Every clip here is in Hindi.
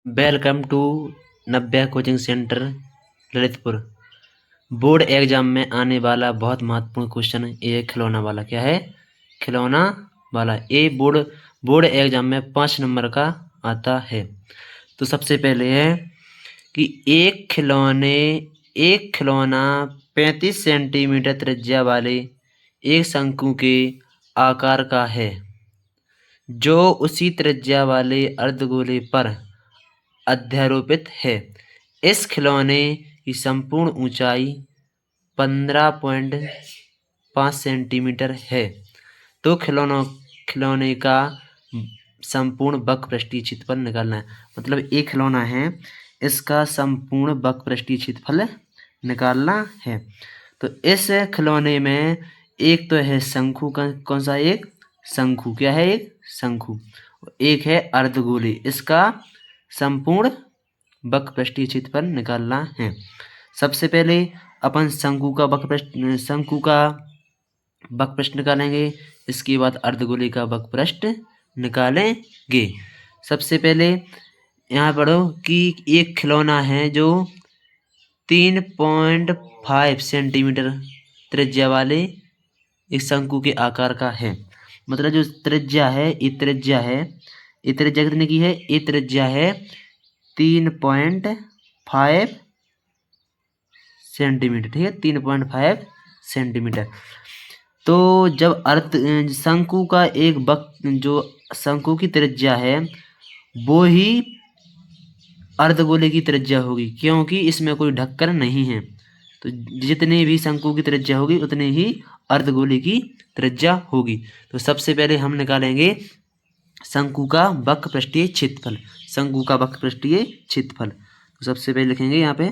Welcome to Navya coaching centre Lalitpur. Board exam में आने वाला बहुत महत्वपूर्ण क्वेश्चन ये खिलौना वाला क्या है? खिलौना वाला। ये बोर्ड एग्जाम में 5 नंबर का आता है। तो सबसे पहले है कि एक खिलौना 35 सेंटीमीटर त्रिज्या वाले एक शंकु के आकार का है जो उसी त्रिज्या वाले अर्धगोले पर अध्यारोपित है। इस खिलौने की संपूर्ण ऊंचाई 15.5 सेंटीमीटर है। तो खिलौने का संपूर्ण वक्रपृष्ठीय क्षेत्रफल निकालना है। मतलब एक खिलौना है, इसका संपूर्ण वक्रपृष्ठीय क्षेत्रफल निकालना है। तो इस खिलौने में एक तो है शंकु का, कौन सा? एक शंकु। क्या है? एक शंकु। एक है अर्धगोले। इसका संपूर्ण वक्रपृष्ठीय क्षेत्रफल निकालना है। सबसे पहले अपन शंकु का वक्रपृष्ठ निकालेंगे। इसके बाद अर्धगोले का वक्रपृष्ठ निकालेंगे। सबसे पहले यहाँ पढ़ो कि एक खिलौना है जो 3.5 सेंटीमीटर त्रिज्या वाले एक शंकु के आकार का है। मतलब जो त्रिज्या है, ये त्रिज्या कितने की है? ये त्रिज्या है 3.5 सेंटीमीटर। ठीक है, 3.5 सेंटीमीटर। तो जब शंकु का जो शंकु की त्रिज्या है वो ही अर्धगोले की त्रिज्या होगी, क्योंकि इसमें कोई ढक्कन नहीं है। तो जितनी भी शंकु की त्रिज्या होगी उतनी ही अर्धगोले की त्रिज्या होगी। तो सबसे पहले हम निकालेंगे शंकु का वक्रपृष्ठीय क्षेत्रफल। शंकु का वक्रपृष्ठीय क्षेत्रफल तो सबसे पहले लिखेंगे यहाँ पे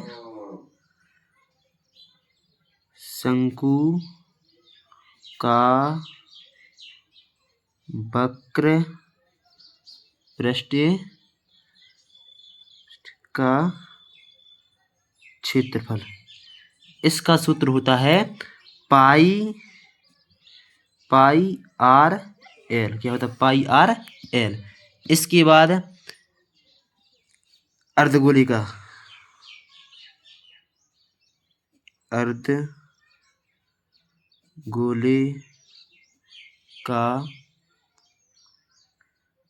शंकु का वक्रपृष्ठीय का क्षेत्रफल। इसका सूत्र होता है पाई आर एल। क्या होता है? पाई आर एल। इसके बाद अर्धगोले का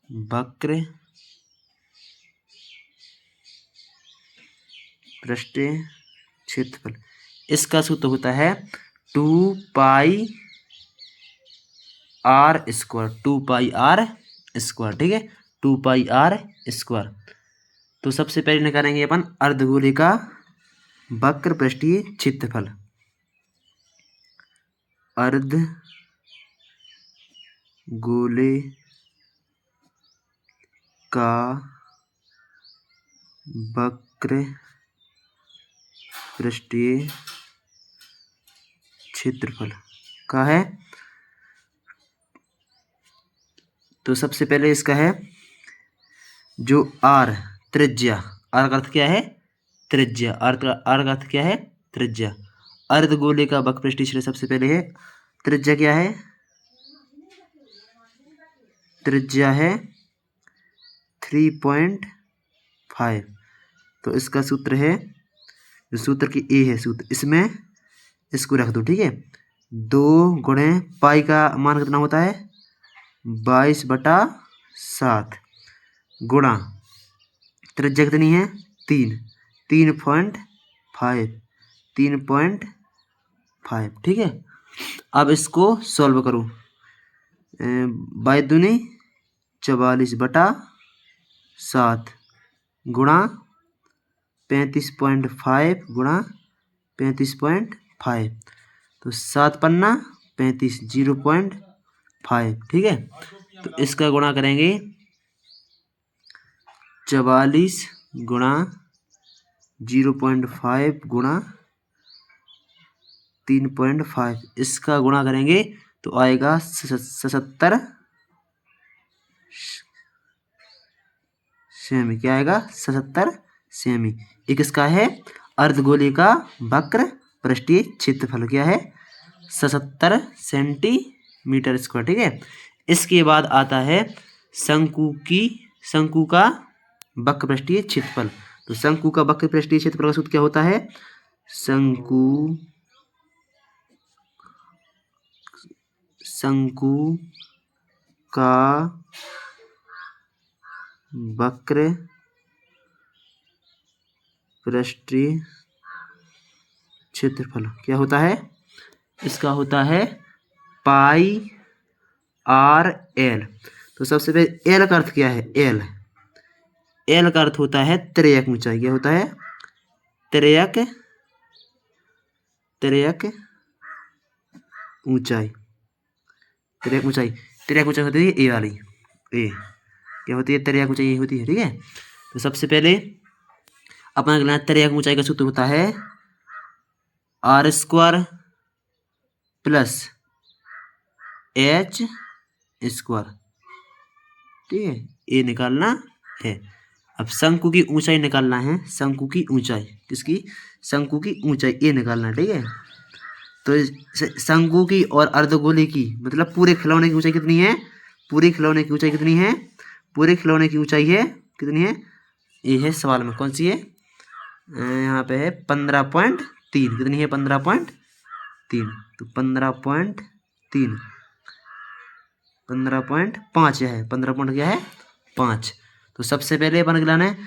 वक्रपृष्ठीय क्षेत्रफल। इसका सूत्र होता है 2 pi R square. 2 pi R square. ठीक है, 2 पाई आर स्क्वायर। तो सबसे पहले निकालेंगे अपन अर्धगोले का वक्रपृष्ठीय क्षेत्रफल। अर्धगोले का वक्रपृष्ठीय क्षेत्रफल का है। तो सबसे पहले इसका है जो आर त्रिज्या। आर का अर्थ क्या है? त्रिज्या। आर का अर्थ क्या है? त्रिज्या। अर्धगोले का वक्रपृष्ठीय क्षेत्रफल सबसे पहले है त्रिज्या। क्या है? त्रिज्या है 3.5। तो इसका सूत्र है, जो सूत्र की ए है सूत्र, इसमें इसको रख दो। ठीक है, 2 गुणे पाई का मान कितना होता है? 22/7 गुणा त्रिज्या कितनी है? 3.5। ठीक है, अब इसको सॉल्व करो। 22 44/7 गुणा 35.5 गुणा 35.5। तो 7 पन्ना 35, 0.5। ठीक है, तो इसका गुणा करेंगे 44 गुणा 0.5 गुणा 3.5। इसका गुणा करेंगे तो आएगा 77 सेमी। क्या आएगा? 77 सेमी। एक इसका है अर्धगोले का वक्रपृष्ठीय क्षेत्रफल। क्या है? 77 सेंटीमीटर स्क्वायर। ठीक है, इसके बाद आता है शंकु का वक्र पृष्ठीय क्षेत्रफल। तो शंकु का वक्र पृष्ठीय क्षेत्रफल का सूत्र क्या होता है? शंकु का वक्र पृष्ठीय क्षेत्रफल क्या होता है? इसका होता है पाई आर एल। तो सबसे पहले एल का अर्थ क्या है? एल का अर्थ होता है त्रियक ऊंचाई। क्या होता है? त्रियक ऊंचाई। त्रियक ऊंचाई होती है ए वाली। ए क्या होती है? त्रियक ऊंचाई ये होती है। ठीक है, तो सबसे पहले अपना अगला त्रियक ऊंचाई का सूत्र होता है r square plus h square. ठीक है, ये निकालना है। अब शंकु की ऊंचाई निकालना है। शंकु की ऊंचाई किसकी? शंकु की ऊंचाई ये निकालना है। ठीक है, तो शंकु की और अर्धगोले की मतलब पूरे खिलौने की ऊंचाई कितनी है? पूरे खिलौने की ऊंचाई कितनी है? पूरे खिलौने की ऊंचाई है कितनी है? ये है सवाल में, कौन सी है? यहाँ पे है 15.3। कितनी है? 15.3। तो 15.3 15.5 है। 15 पॉइंट क्या है? 5। तो सबसे पहले अपन गिलाना है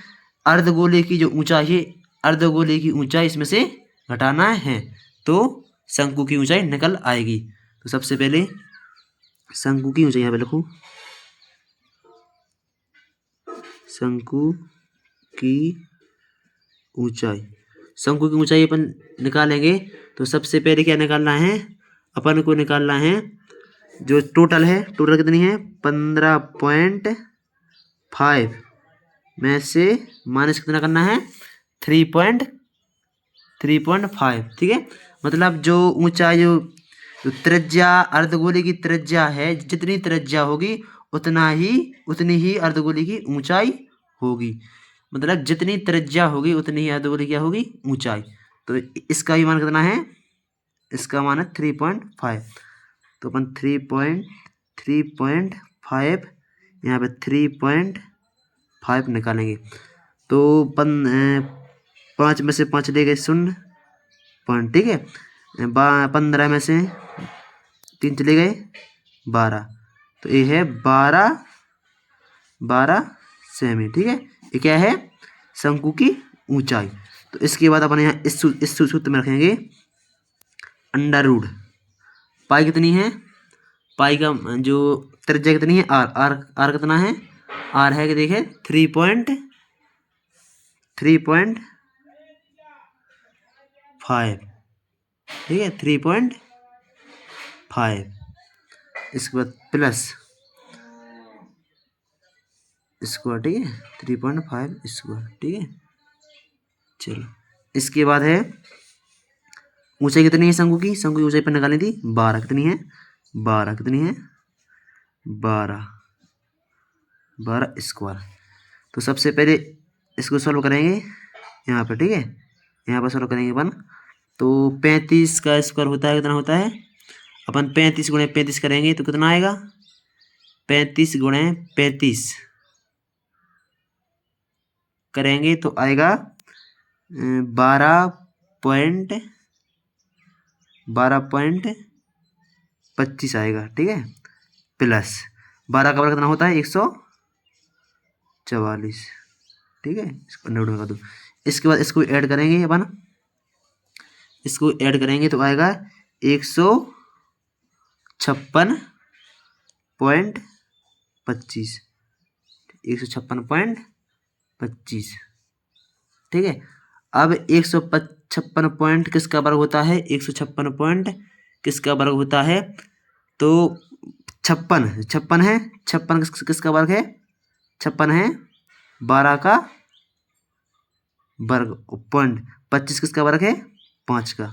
अर्धगोले की जो ऊंचाई है, अर्धगोले की ऊंचाई इसमें से घटाना है तो शंकु की ऊंचाई निकल आएगी। तो सबसे पहले शंकु की ऊंचाई यहाँ पे लिखूं, शंकु की ऊंचाई। शंकु की ऊंचाई अपन निकालेंगे तो सबसे पहले क्या निकालना है? अपन को निकालना है जो टोटल है। टोटल कितनी है? 15.5 में से माइनस कितना करना है? 3.5। ठीक है, मतलब जो ऊंचाई जो त्रिज्या अर्धगोले की त्रिज्या है, जितनी त्रिज्या होगी उतनी ही अर्धगोले की ऊंचाई होगी। मतलब जितनी त्रिज्या होगी उतनी ही अर्धगोले क्या होगी? ऊंचाई। तो इसका ही मान कितना है? इसका मान है 3.5। तो अपन 3.5 यहाँ पे 3.5 निकालेंगे। तो 5 में से 5 ले गए 0 पॉइंट। ठीक है, 15 में से 3 चले गए 12। तो ये है 12 सेमी। ठीक है, ये क्या है? शंकु की ऊंचाई। तो इसके बाद अपन यहाँ इस सूत्र में रखेंगे अंडर रूट पाई कितनी है? पाई का जो त्रिज्या कितनी है? आर कितना है? आर है कि देखे 3.5। ठीक है, 3.5। इसके बाद प्लस स्क्वायर। ठीक है, 3.5 स्क्वायर। ठीक है, चलो इसके बाद है ऊंचाई कितनी है शंकु की? शंकु की ऊंचाई पर निकाली थी 12। कितनी है? 12। कितनी है? 12 स्क्वायर। तो सबसे पहले इसको सॉल्व करेंगे यहाँ पे। ठीक है, यहाँ पर सॉल्व करेंगे अपन। तो 35 का स्क्वायर होता है कितना होता है? अपन 35 गुणे 35 करेंगे तो कितना आएगा? 35 गुणे 35 करेंगे तो आएगा 12.25 आएगा। ठीक है, प्लस 12 का वर्ग कितना होता है? 144। ठीक है, इसको नोट में कर दो। इसके बाद इसको ऐड करेंगे अपन। इसको ऐड करेंगे तो आएगा 156.25। 156.25। ठीक है, अब 156 पॉइंट किसका वर्ग होता है? 156 पॉइंट किसका वर्ग होता है? तो 56 है। 56 किसका वर्ग है? 56 है 12 का वर्ग पॉइंट 25 किसका वर्ग है? 5 का।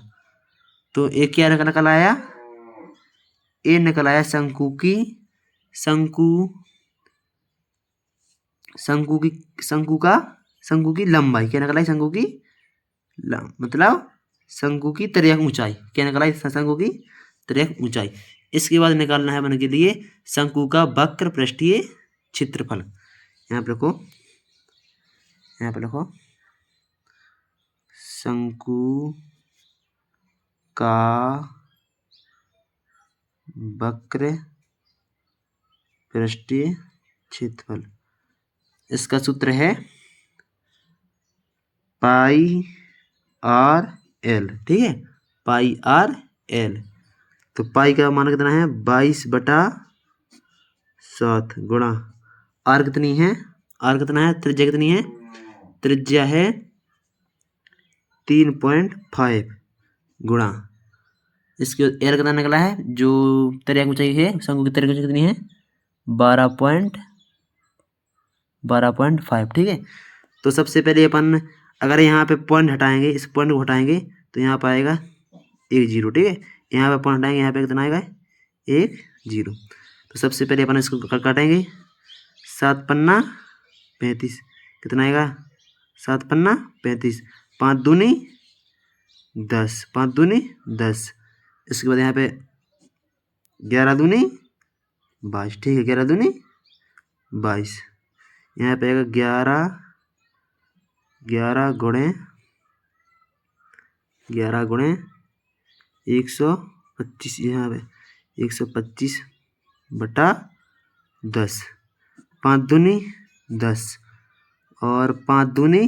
तो एक क्या निकल आया? ये निकल आया शंकु की लंबाई। क्या निकल आई? मतलब शंकु की त्रियक ऊंचाई। क्या निकल आई? शंकु की त्रियक ऊंचाई। इसके बाद निकालना है अपन के लिए शंकु का वक्र पृष्ठीय क्षेत्रफल। यहाँ पे रखो यहाँ पे लिखो शंकु का वक्र पृष्ठीय क्षेत्रफल, इसका सूत्र है पाई आर एल। ठीक है, पाई आर एल। तो पाई का मान कितना है 22/7 गुणा आर कितनी है, आर कितना है, त्रिज्या कितनी है, त्रिज्या है 3.5 गुणा इसके एल कितना निकला है, जो त्रिज्या की ऊंचाई है शंकु की त्रिज्या की ऊंचाई कितनी है 12.5। ठीक है, तो सबसे पहले अपन अगर यहाँ पे पॉइंट हटाएंगे, इस पॉइंट को हटाएंगे तो यहाँ पर आएगा 1 0। ठीक है, यहाँ पे पॉइंट हटाएंगे, यहाँ पे कितना आएगा 1 0। तो सबसे पहले अपन इसको काटेंगे, 7 पन्ना 35 कितना आएगा, 7 पन्ना 35, 5 दूनी 10, 5 दूनी 10। इसके बाद यहाँ पे 11 दूनी 22। ठीक है, 11 दूनी 22। यहाँ पे आएगा 11 गुणे 125, यहाँ पे 125/10, 5 दूनी 10 और 5 दूनी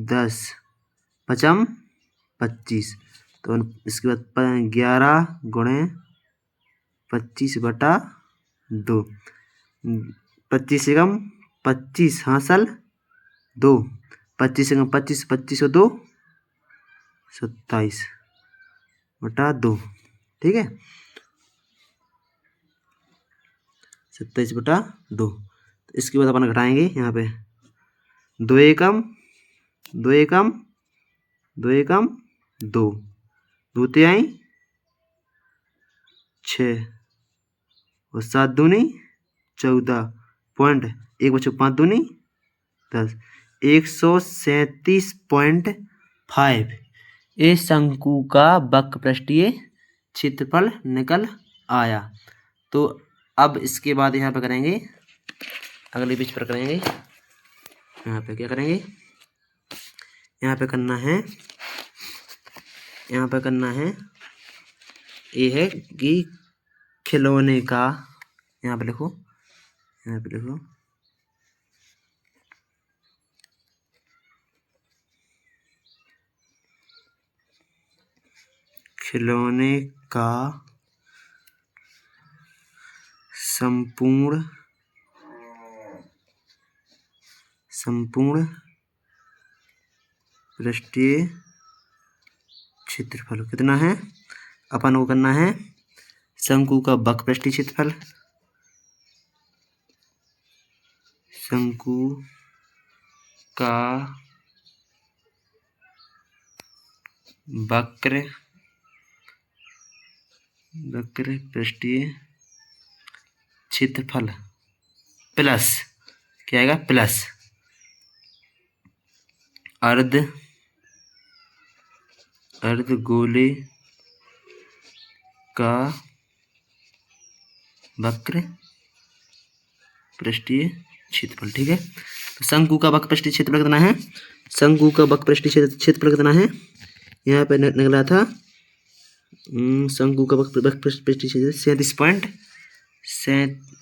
10, 5 25। तो इसके बाद 11 गुणे 25/2, 25 से कम 25 हासिल 2, 25 से कम 25, 25 और 2 27/2। ठीक है, 27/2। तो इसके बाद अपन घटाएंगे, यहाँ पे 2 एकम 2 एकम 2 एकम 2, 2 तिहाई 6 और 7 दूनी 14 पॉइंट 1 बच्चों 5 दूनी 10, 137.5 इस शंकु का वक्र पृष्ठीय क्षेत्रफल निकल आया। तो अब इसके बाद यहाँ पे करेंगे, अगले पेज पर करेंगे, यहाँ पे क्या करेंगे, यहाँ पे करना है, यहाँ पे करना है ये है कि खिलौने का, यहाँ पे लिखो, यहाँ पे लिखो खिलौने का संपूर्ण पृष्ठीय क्षेत्रफल कितना है, अपन को करना है शंकु का वक्र पृष्ठीय क्षेत्रफल, शंकु का वक्र पृष्ठीय क्षेत्रफल प्लस क्या आएगा, प्लस अर्धगोले का वक्र पृष्ठीय क्षेत्रफल। ठीक है, तो शंकु का वक्र पृष्ठीय क्षेत्रफल कितना है, शंकु का वक्र पृष्ठीय क्षेत्रफल कितना है, यहाँ पे निकला था शंकु का वक्र पृष्ठीय क्षेत्रफल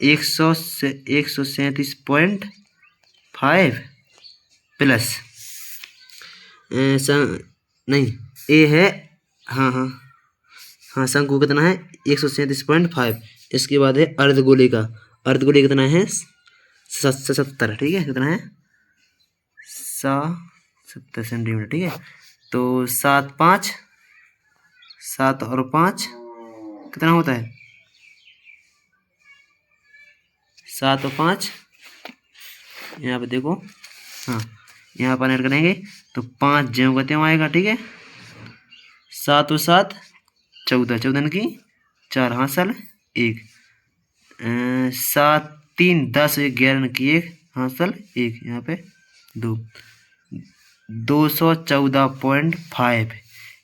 137.5 प्लस नहीं ए है, हाँ शंकु कितना है 137.5। इसके बाद है अर्धगोले का, अर्धगोले कितना है 70। ठीक है, कितना है 70 सेंटीमीटर। ठीक है, तो 7 और 5 कितना होता है, 7 और 5, यहाँ पे देखो, हाँ यहाँ पर ऐड करेंगे तो 5 ज्यों का त्यों आएगा। ठीक है, 7 और 7 14, 14 की 4 हासिल 1, 7 3 10 11 की 1 हासिल 1, यहाँ पे 2, 214.5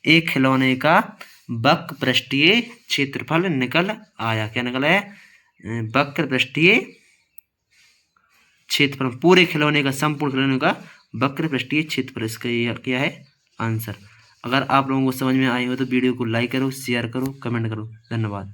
एक खिलौने का वक्र पृष्ठीय क्षेत्रफल निकल आया। क्या निकल आया, वक्र पृष्ठीय क्षेत्रफल, पूरे खिलौने का, संपूर्ण खिलौने का वक्र पृष्ठीय क्षेत्रफल, इसका ये क्या है आंसर। अगर आप लोगों को समझ में आई हो तो वीडियो को लाइक करो, शेयर करो, कमेंट करो। धन्यवाद।